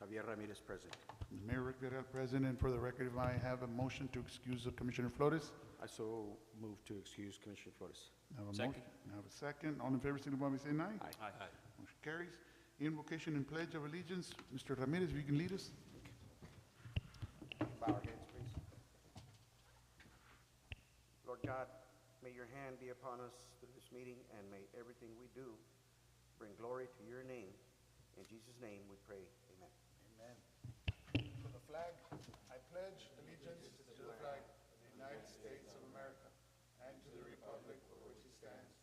Javier Ramirez, present. Mayor Rick Vidal, present, and for the record, if I have a motion to excuse Commissioner Flores. I so move to excuse Commissioner Flores. I have a Second. motion. I have a second. All in favor, signify by saying aye. Aye. Aye. Motion carries. Invocation and Pledge of Allegiance. Mr. Ramirez, if you can lead us. Bow our heads, please. Lord God, may your hand be upon us through this meeting, and may everything we do bring glory to your name. In Jesus' name we pray. Amen. Amen. For the flag, I pledge allegiance to the flag of the United States of America and to the republic for which it stands,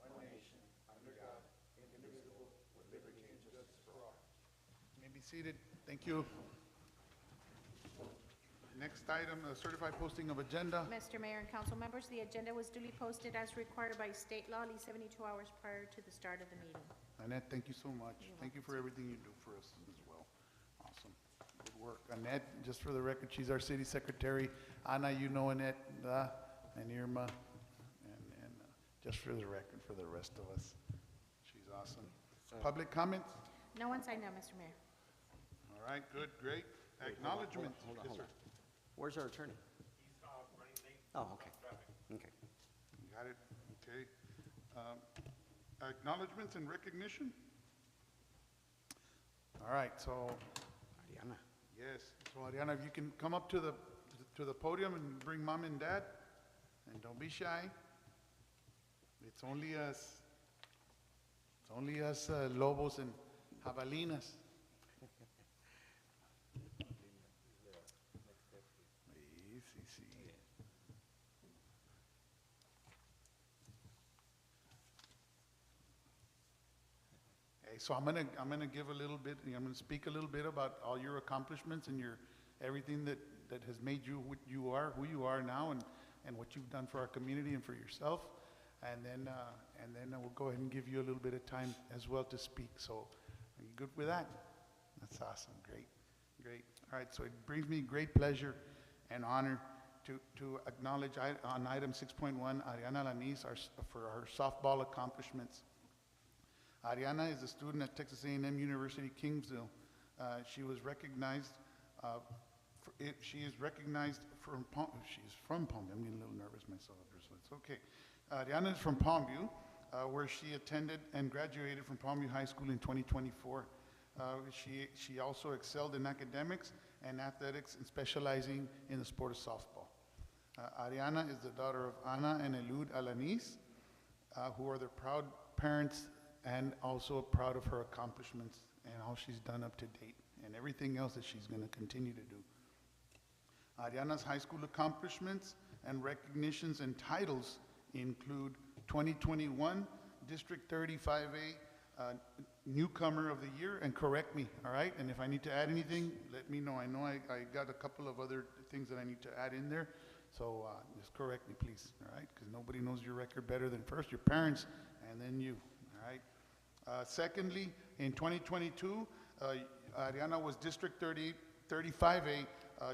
one nation, under God, indivisible, with liberty and justice for all. You may be seated. Thank you. Next item, certified posting of agenda. Mr. Mayor and council members, the agenda was duly posted as required by state law at least 72 hours prior to the start of the meeting. Annette, thank you so much. Thank you for everything you do for us as well. Awesome. Good work. Annette, just for the record, she's our city secretary. Ana, you know Annette, and Irma, and just for the record, for the rest of us. She's awesome. Public comments? No one signed up, Mr. Mayor. All right, good, great. Wait, Acknowledgement. Hold on, Yes, hold sir. on. Where's our attorney? He's running late. Oh, okay. Okay. You got it? Okay. Acknowledgements and recognition? All right, so, Ariana. yes. So Ariana, if you can come up to the podium and bring mom and dad, and don't be shy. It's only us. It's only us lobos and javelinas. Sí, sí. Okay, so I'm gonna give a little bit, I'm gonna speak a little bit about all your accomplishments and your, everything that has made you what you are, who you are now, and what you've done for our community and for yourself. And then we'll go ahead and give you a little bit of time as well to speak. So, are you good with that? That's awesome, great, great. All right, so it brings me great pleasure and honor to acknowledge on item 6.1, Ariana Lanis for her softball accomplishments. Ariana is a student at Texas A&M University, Kingsville. She was recognized, she is recognized from, she's from Palmview. I'm getting a little nervous myself, so it's okay. Ariana is from Palmview, where she attended and graduated from Palmview High School in 2024. She also excelled in academics and athletics and specializing in the sport of softball. Ariana is the daughter of Ana and Elud Alanis, who are the proud parents and also proud of her accomplishments and all she's done up to date and everything else that she's going to continue to do. Ariana's high school accomplishments and recognitions and titles include 2021 District 35A Newcomer of the Year, and correct me, all right? And if I need to add anything, let me know. I know I got a couple of other things that I need to add in there, so just correct me, please, all right? Because nobody knows your record better than first your parents and then you, all right? Secondly, in 2022, Ariana was District 35A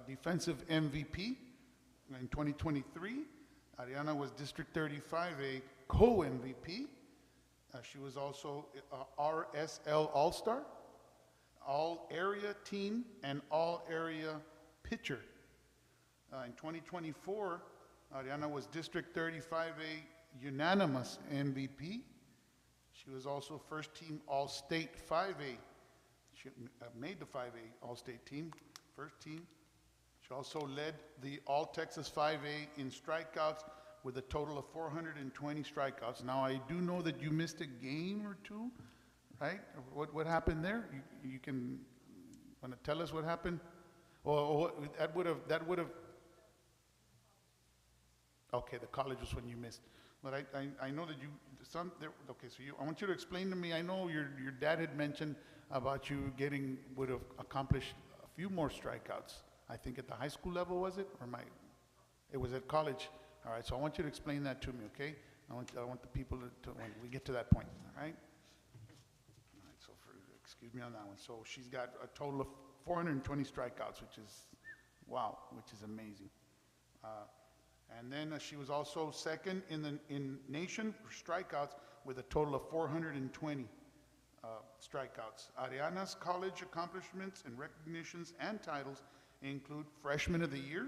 Defensive MVP. In 2023, Ariana was District 35A Co-MVP. She was also RSL All-Star, All-Area Team, and All-Area Pitcher. In 2024, Ariana was District 35A Unanimous MVP. She was also First Team All-State 5A. She made the 5A All-State team, first team. She also led the All-Texas 5A in strikeouts with a total of 420 strikeouts. Now, I do know that you missed a game or two, right? What happened there? You can, want to tell us what happened? Or that would have, okay, the college was when you missed. But I know that okay, so I want you to explain to me, I know your dad had mentioned about you would have accomplished a few more strikeouts. I think at the high school level, was it? It was at college. All right, so I want you to explain that to me, okay? I want the people to when we get to that point, all right? All right, so excuse me on that one. So she's got a total of 420 strikeouts, which is, wow, which is amazing. And then she was also second in nation for strikeouts with a total of 420. strikeouts. Ariana's college accomplishments and recognitions and titles include Freshman of the Year,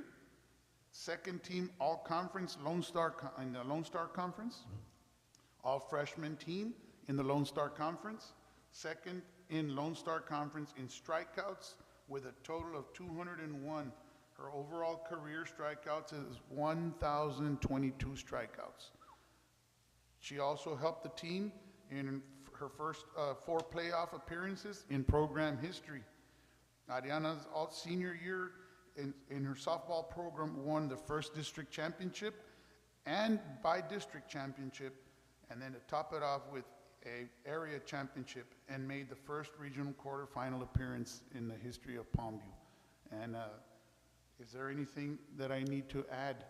second team All-Conference in the Lone Star Conference, All-Freshman team in the Lone Star Conference, second in Lone Star Conference in strikeouts with a total of 201. Her overall career strikeouts is 1,022 strikeouts. She also helped the team in her first 4 playoff appearances in program history. Ariana's senior year in her softball program won the first district championship and by-district championship, and then to top it off with a area championship and made the first regional quarterfinal appearance in the history of Palmview. And is there anything that I need to add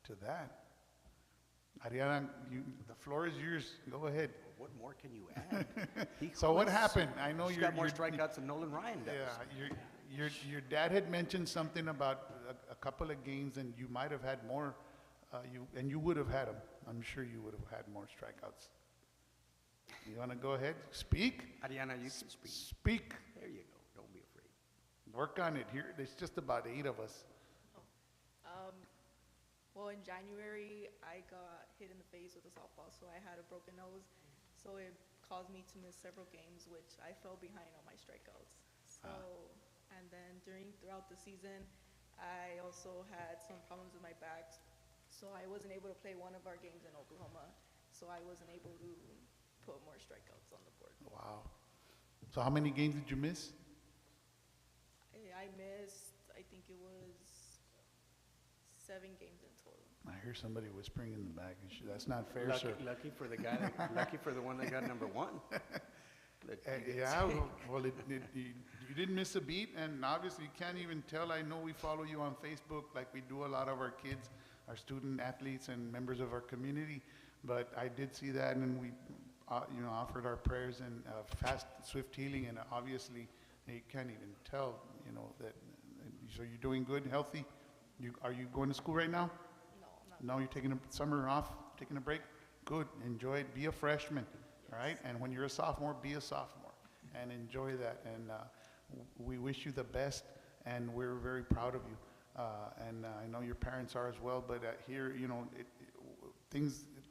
to that? Ariana, the floor is yours. Go ahead. What more can you add? So what happened? I know She's you're got more strikeouts than Nolan Ryan does. Yeah, your dad had mentioned something about a couple of games, and you might have had more. You would have had them. I'm sure you would have had more strikeouts. You want to go ahead? Speak. Ariana, you can speak. Speak. There you go. Don't be afraid. Work on it. Here, there's just about 8 of us. Well, in January, I got hit in the face with a softball, so I had a broken nose. So it caused me to miss several games, which I fell behind on my strikeouts. So, and then throughout the season, I also had some problems with my back. So I wasn't able to play one of our games in Oklahoma. So I wasn't able to put more strikeouts on the board. Wow. So how many games did you miss? I missed, I think it was 7 games in total. I hear somebody whispering in the back. That's not fair, Lucky, sir. lucky for the guy. Lucky for the one that got number 1. Yeah, well, you didn't miss a beat, and obviously you can't even tell. I know we follow you on Facebook like we do a lot of our kids, our student athletes and members of our community, but I did see that, and we offered our prayers and fast, swift healing, and obviously you can't even tell, that. So you're doing good, healthy? Are you going to school right now? No, I'm not. No, you're taking a summer off, taking a break? Good, enjoy it, be a freshman, all right? And when you're a sophomore, be a sophomore, and enjoy that. And we wish you the best, and we're very proud of you. And I know your parents are as well, but here,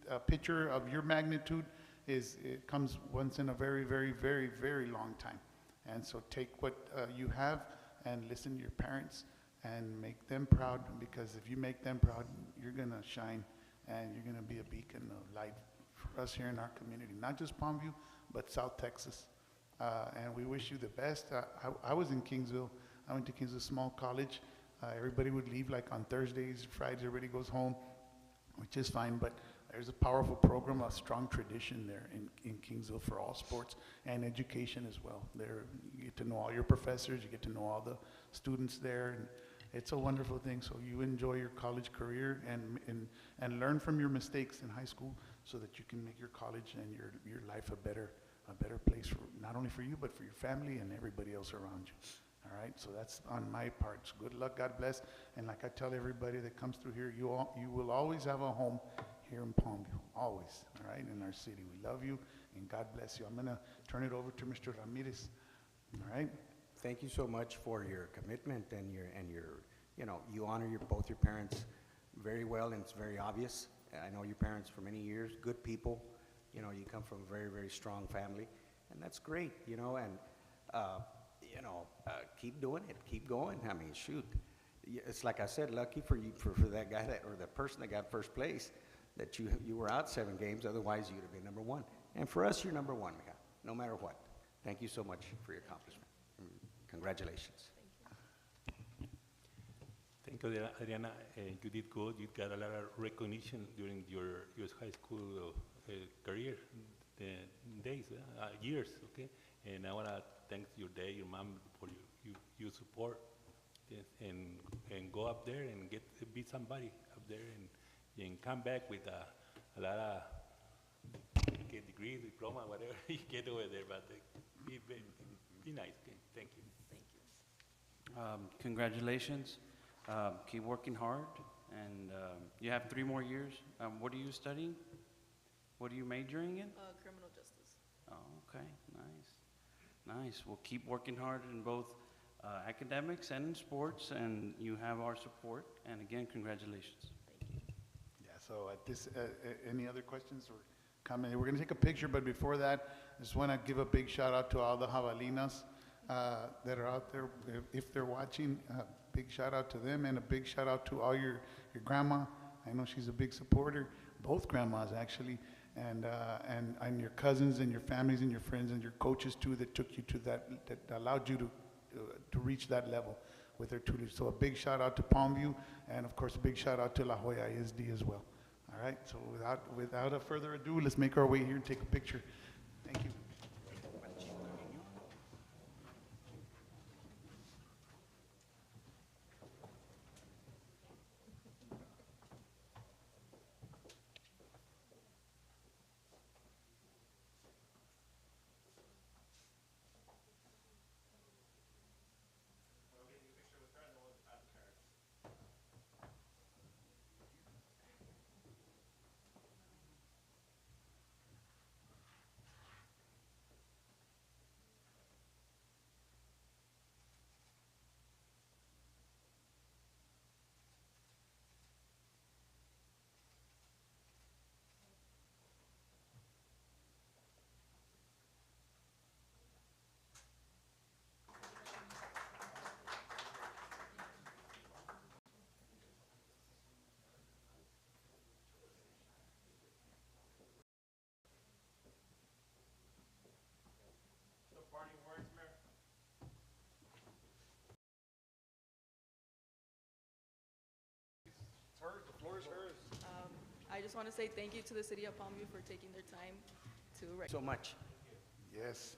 a picture of your magnitude it comes once in a very, very, very, very long time. And so take what you have and listen to your parents and make them proud, because if you make them proud, you're going to shine, and you're going to be a beacon of light for us here in our community, not just Palmview, but South Texas. And we wish you the best. I was in Kingsville. I went to Kingsville Small College. Everybody would leave like on Thursdays, Fridays, everybody goes home, which is fine, but there's a powerful program, a strong tradition there in Kingsville for all sports and education as well. There, you get to know all your professors, you get to know all the students there, and it's a wonderful thing. So you enjoy your college career and learn from your mistakes in high school so that you can make your college and your life a better place, for not only for you, but for your family and everybody else around you. All right, so that's on my part. So good luck, God bless. And like I tell everybody that comes through here, you will always have a home here in Palmview, always, all right, in our city. We love you, and God bless you. I'm going to turn it over to Mr. Ramirez, all right? Thank you so much for your commitment and your you honor both your parents very well, and it's very obvious. I know your parents for many years, good people. You come from a very, very strong family, and that's great, and keep doing it, keep going. I mean, shoot, it's like I said, lucky for you, for that guy or the person that got first place, that you were out 7 games. Otherwise, you'd have been number 1. And for us, you're number 1, Mija, no matter what. Thank you so much for your accomplishment. Congratulations. Thank you, Adriana. You did good. You got a lot of recognition during your high school career days, years, okay? And I want to thank your dad, your mom for your support, yes, and go up there and be somebody up there and come back with a lot of degrees, diploma, whatever you get over there, but be nice. Okay? Thank you. Thank you. Congratulations. Keep working hard, and you have 3 more years. What are you studying? What are you majoring in? Criminal justice. Oh, okay, nice. Nice. Well, keep working hard in both academics and in sports, and you have our support. And again, congratulations. Yeah, so at this, any other questions or comments? We're gonna take a picture, but before that, I just wanna give a big shout out to all the javelinas that are out there. If they're watching, big shout out to them, and a big shout out to all your grandma. I know she's a big supporter, both grandmas actually, and your cousins and your families and your friends and your coaches too that took you to that allowed you to reach that level with their tutelage. So a big shout out to Palmview, and of course a big shout out to La Jolla ISD as well. All right, so without a further ado, let's make our way here and take a picture. Thank you. I just want to say thank you to the city of Palmview for taking their time to So much. Yes.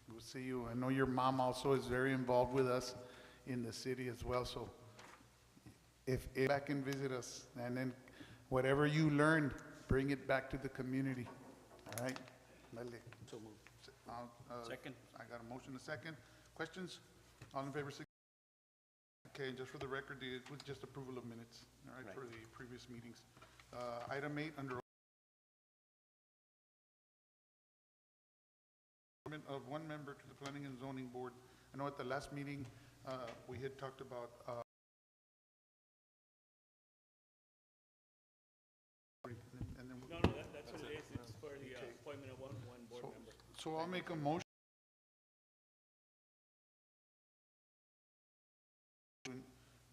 We'll see you. I know your mom also is very involved with us in the city as well, so if back and visit us, and then whatever you learned, bring it back to the community. All right? Dale. So moved. Second. I got a motion, a second. Questions? All in favor? Okay, just for the record, it was just approval of minutes, all right, Right. for the previous meetings. Item 8, under appointment of one member to the Planning and Zoning Board. I know at the last meeting, we had talked about, and then. No, that's what it is. It's for the Okay. appointment of one board So- member. So I'll make a motion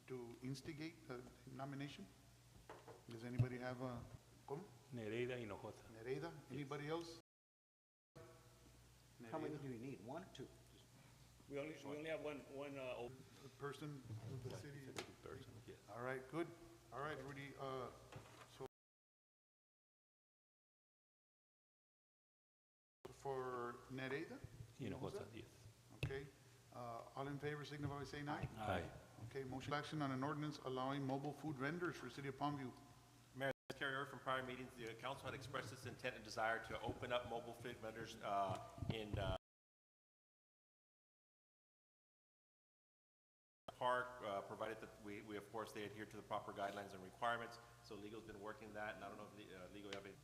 to instigate the nomination. Does anybody have a, ¿cómo? Nereida Hinojosa. Nereida? Anybody else? How many Nereida? do you need? One or two? We only have one A person of the city? person, yes. All right, good. All right, Rudy, so for Nereida? Hinojosa, yes. Okay, all in favor signify by saying aye. Aye. Okay, motion action on an ordinance allowing mobile food vendors for City of Palmview. Mayor, this carry over from prior meetings, the council had expressed its intent and desire to open up mobile food vendors in park, provided that we of course, they adhere to the proper guidelines and requirements. So legal's been working that, and I don't know if legal have any.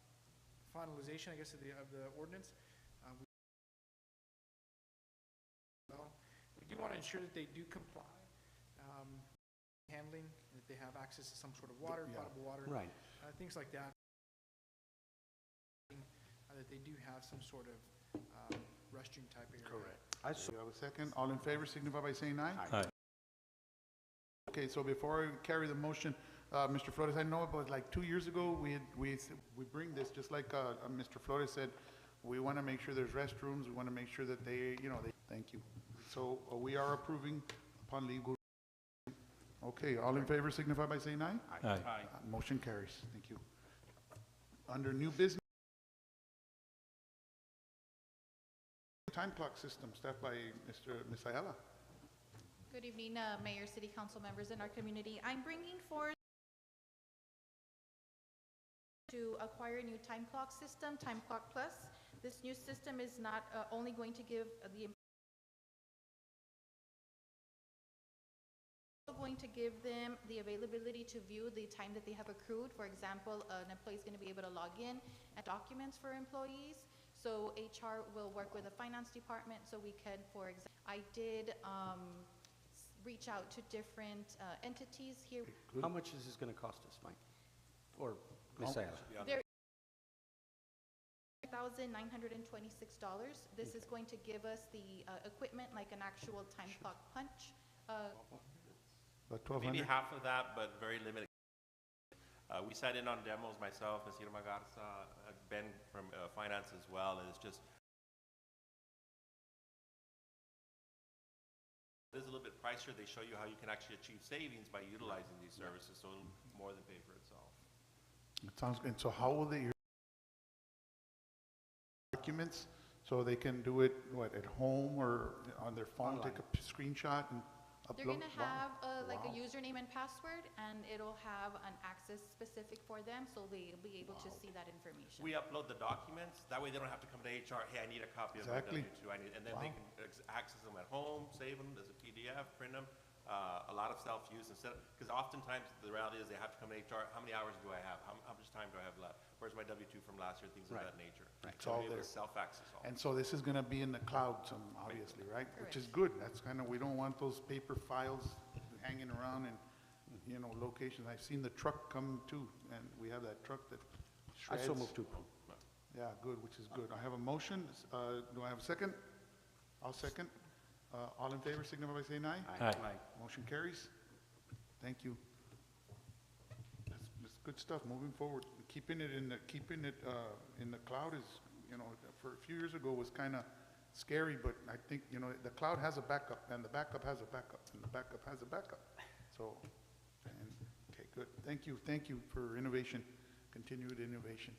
Finalization, I guess, of the ordinance. We do want to ensure that they do comply, handling, that they have access to some sort of water, Yeah. potable water, Right. things like that. That they do have some sort of restroom type area. Correct. I Do you have a second? All in favor signify by saying aye. Aye. Okay, so before I carry the motion, Mr. Flores, I know about like 2 years ago, we bring this, just like Mr. Flores said, we want to make sure there's restrooms, we want to make sure that they, thank you. So we are approving upon legal. Okay, all in favor signify by saying aye. Aye. Motion carries. Thank you. Under new business, time clock system, staffed by Ms. Ayala. Good evening, Mayor, City Council members in our community. I'm bringing forward to acquire a new time clock system, Time Clock Plus. This new system is not only going to give the going to give them the availability to view the time that they have accrued. For example, an employee is going to be able to log in and documents for employees. So HR will work with the finance department so we can, for example, I did reach out to different entities here. How much is this gonna cost us, Mike? Or Ms. Ayala? There $1,926. This is going to give us the equipment like an actual time clock punch. About Maybe 1,200? half of that, but very limited. We sat in on demos, myself, Ms. Irma Garza, Ben from finance as well, and it's just, it is a little bit pricier. They show you how you can actually achieve savings by utilizing these services, so it'll more than pay for itself. It sounds good. So how will they documents, so they can do it, what, at home or on their phone, take a screenshot and They're upload? gonna Wow. have like a Wow. username and password, and it'll have an access specific for them, so they'll be able to see that information. We upload the documents, that way they don't have to come to HR, hey, I need a copy of my Exactly. W-2, and then they Wow. can access them at home, save them as a PDF, print them. A lot of self-use instead, because oftentimes the reality is they have to come to HR, how many hours do I have? How much time do I have left? Where's my W-2 from last year? Things of Right. that nature. Right. It's all Be able there. to self-access all. And so this is gonna be in the cloud, some, obviously, right? Which is good. That's kind of, we don't want those paper files hanging around in, locations. I've seen the truck come too, and we have that truck that I shreds. so move to. Yeah, good, which is good. I have a motion. Do I have a second? I'll second. All in favor, signify by saying aye. Aye. Motion carries. Thank you. That's good stuff, moving forward. Keeping it in the cloud is, for a few years ago was kind of scary, but I think, the cloud has a backup, and the backup has a backup, and the backup has a backup. So, okay, good. Thank you for innovation, continued innovation.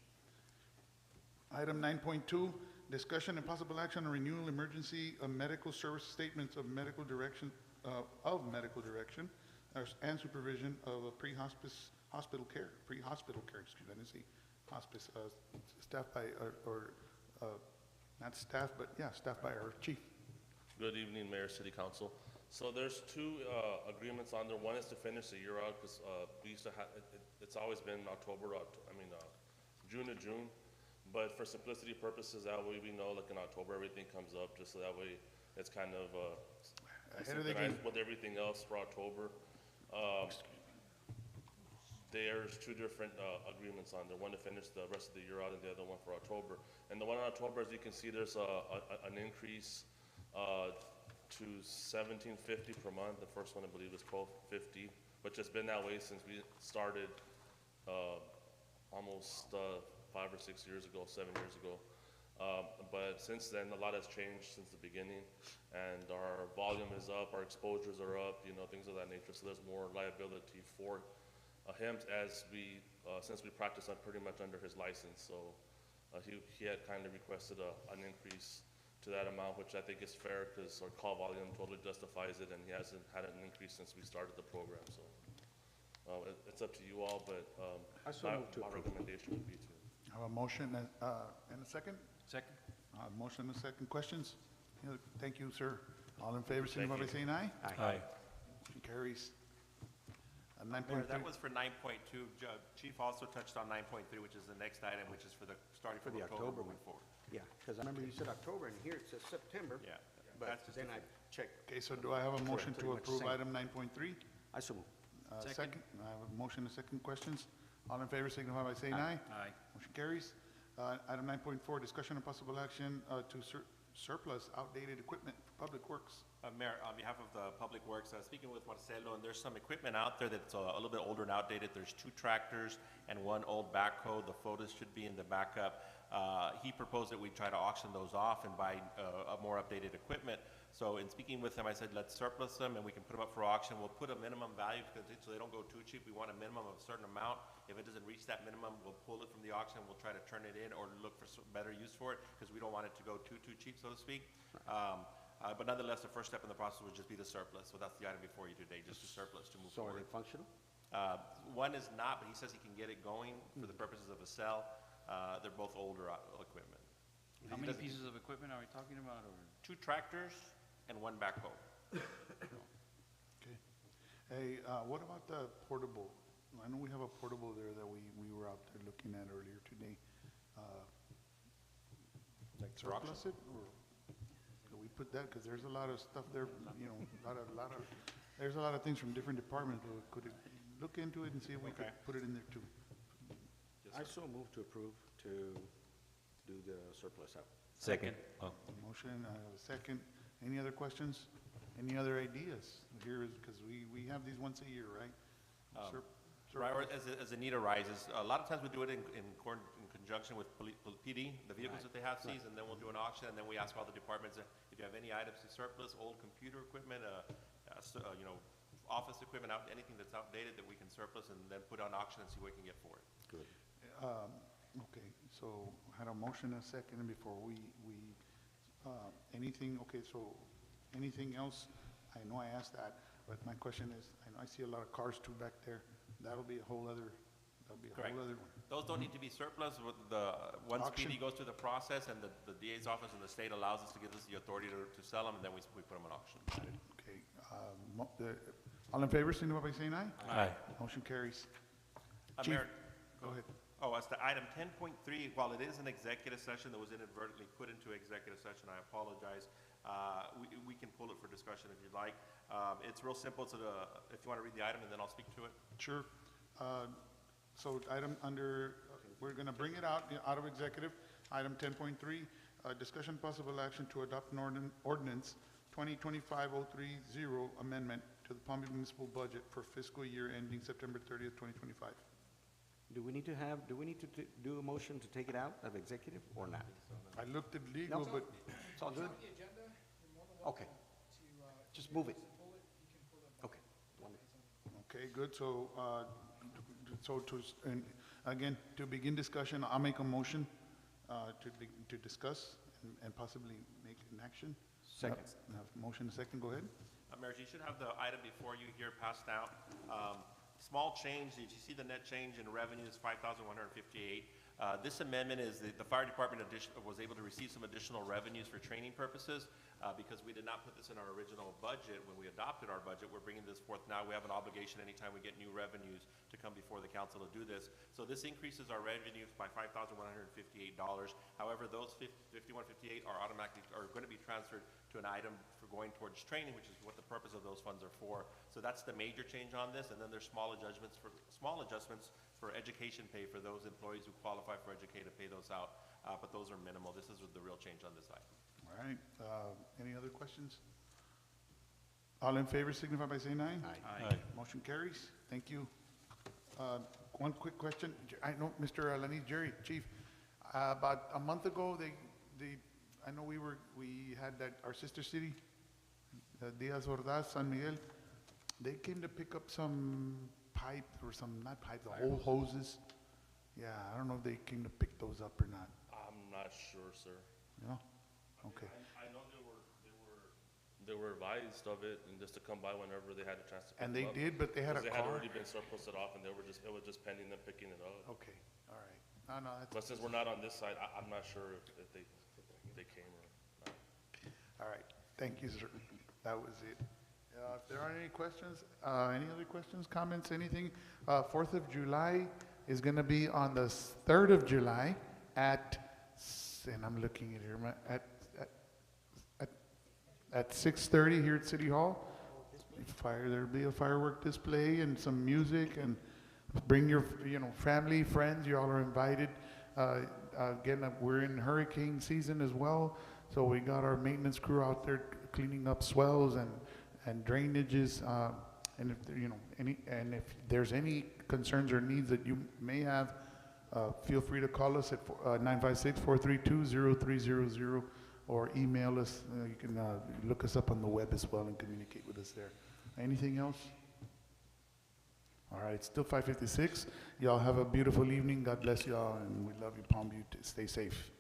Item 9.2, discussion and possible action on renewal emergency medical service statements of medical direction, and supervision of pre-hospice hospital care, excuse me, I didn't say hospice, staffed by, not staffed, but yeah, staffed by our chief. Good evening, Mayor, City Council. So there's two agreements on there. One is to finish the year out, because we used to have, it's always been June to June. But for simplicity purposes, that way we know, like in October, everything comes up, just so that way it's kind of Ahead of the game. synchronized with everything else for October. There's two different agreements on there, one to finish the rest of the year out and the other one for October. And the one in October, as you can see, there's an increase to $17.50 per month. The first one, I believe, is $12.50, which has been that way since we started almost 5 or 6 years ago, 7 years ago. But since then, a lot has changed since the beginning, and our volume is up, our exposures are up, things of that nature. So there's more liability for him as since we practice on pretty much under his license. So he had kind of requested an increase to that amount, which I think is fair because our call volume totally justifies it, and he hasn't had an increase since we started the program. So it's up to you all, but I so move to my approve. recommendation would be to. I have a motion and a second? Second? Motion and a second. Questions? Yeah, thank you, sir. All in favor, signify by you. saying aye. Aye. Motion carries. Mayor, 9.3. that was for 9.2. Chief also touched on 9.3, which is the next item, which is starting For from the October October moving one. forward. Yeah, because I remember you said October, and here it says September. Yeah. But That's just then a- I checked. Okay, so do I have a motion pretty to much approve same. item 9.3? I so move. Second. I have a motion and a second. Questions? All in favor, signify by saying aye. Aye. Motion carries. Item 9.4, discussion and possible action to surplus outdated equipment for public works. Mayor, on behalf of the Public Works, speaking with Marcelo, and there's some equipment out there that's a little bit older and outdated. There's 2 tractors and 1 old backhoe. The photos should be in the backup. He proposed that we try to auction those off and buy a more updated equipment. So in speaking with him, I said, let's surplus them and we can put them up for auction. We'll put a minimum value so they don't go too cheap. We want a minimum of a certain amount. If it doesn't reach that minimum, we'll pull it from the auction. We'll try to turn it in or look for better use for it because we don't want it to go too cheap, so to speak. But nonetheless, the first step in the process would just be the surplus. So that's the item before you today, just the surplus to move So are they forward. functional? One is not, but he says he can get it going for the purposes of a sell. They're both older equipment. How many pieces of equipment are we talking about, or? 2 tractors and 1 backhoe. Okay. Hey, what about the portable? I know we have a portable there that we were out there looking at earlier today. Like for auction? Surplus it, or can we put that, because there's a lot of stuff there, you know, there's a lot of things from different departments, but could it look into it and see if we could Okay. put it in there too? I so move to approve to do the surplus out. Second. Oh. Motion, I have a second. Any other questions? Any other ideas? Here is, because we have these once a year, right? Sur- Right, or surplus. as a need arises, a lot of times we do it in conjunction with PD, the vehicles that they have seized, and then we'll do an auction, and then we ask all the departments if you have any items in surplus, old computer equipment, you know, office equipment, anything that's outdated that we can surplus, and then put on auction and see what we can get for it. Good. Okay, so had a motion and a second before anything, okay, so anything else? I know I asked that, but my question is, I know I see a lot of cars too back there. That'll be a whole other Correct. one. Those don't need to be surplus, once Auction. PD goes through the process, and the DA's office and the state allows us to give us the authority to sell them, and then we put them on auction. Okay, all in favor, signify by saying aye. Aye. Motion carries. Chief, Mayor, go ahead. Oh, as to item 10.3, while it is an executive session that was inadvertently put into executive session, I apologize. We can pull it for discussion if you'd like. It's real simple. It's if you want to read the item, and then I'll speak to it. Sure. So item under, we're going to bring it out of executive. Item 10.3, discussion possible action to adopt an ordinance 2025-030 amendment to the Palm Beach Municipal Budget for fiscal year ending September 30th, 2025. Do we need to do a motion to take it out of executive or not? I looked at legal, No. but It's all good? the agenda, you're more than welcome Okay, to, just move it. pull it, you can pull it. Okay. Wonderful. okay, good. So, and again, to begin discussion, I'll make a motion to discuss and possibly make an action. Second. Motion, second, go ahead. Mayor, you should have the item before you here passed out. Small change, did you see the net change in revenue is 5,158? This amendment is the fire department was able to receive some additional revenues for training purposes because we did not put this in our original budget when we adopted our budget. We're bringing this forth now. We have an obligation anytime we get new revenues to come before the council to do this. So this increases our revenues by $5,158. However, those 5158 are going to be transferred to an item for going towards training, which is what the purpose of those funds are for. So that's the major change on this, and then there's small adjustments for education pay for those employees who qualify for Educate to pay those out, but those are minimal. This is the real change on this item. All right, any other questions? All in favor signify by saying aye. Aye. Motion carries. Thank you. One quick question. I know, Mr. Alanis, Jerry, Chief, about a month ago, I know we had our sister city, Diaz Ordaz, San Miguel, they came to pick up some pipe or not pipe, the whole hoses. Yeah, I don't know if they came to pick those up or not. I'm not sure, sir. Yeah? Okay. I know they were advised of it and just to come by whenever they had a chance to pick And them they up. did, but they had a Because they had car. already been surplused off and it was just pending them picking it up. Okay, all right. No, that's. But since we're not on this side, I'm not sure if they came or not. All right, thank you, sir. That was it. If there aren't any questions, any other questions, comments, anything? 4th of July is going to be on the 3rd of July and I'm looking at here, at 6:30 here at City Hall. There'll be a firework display and some music, and bring your, family, friends, you all are invited. Again, we're in hurricane season as well, so we got our maintenance crew out there cleaning up swells and drainages, and if there's any concerns or needs that you may have, feel free to call us at 956-432-0300 or email us. You can look us up on the web as well and communicate with us there. Anything else? All right, it's still 5:56. Y'all have a beautiful evening. God bless y'all, and we love you, Palm Beach. Stay safe.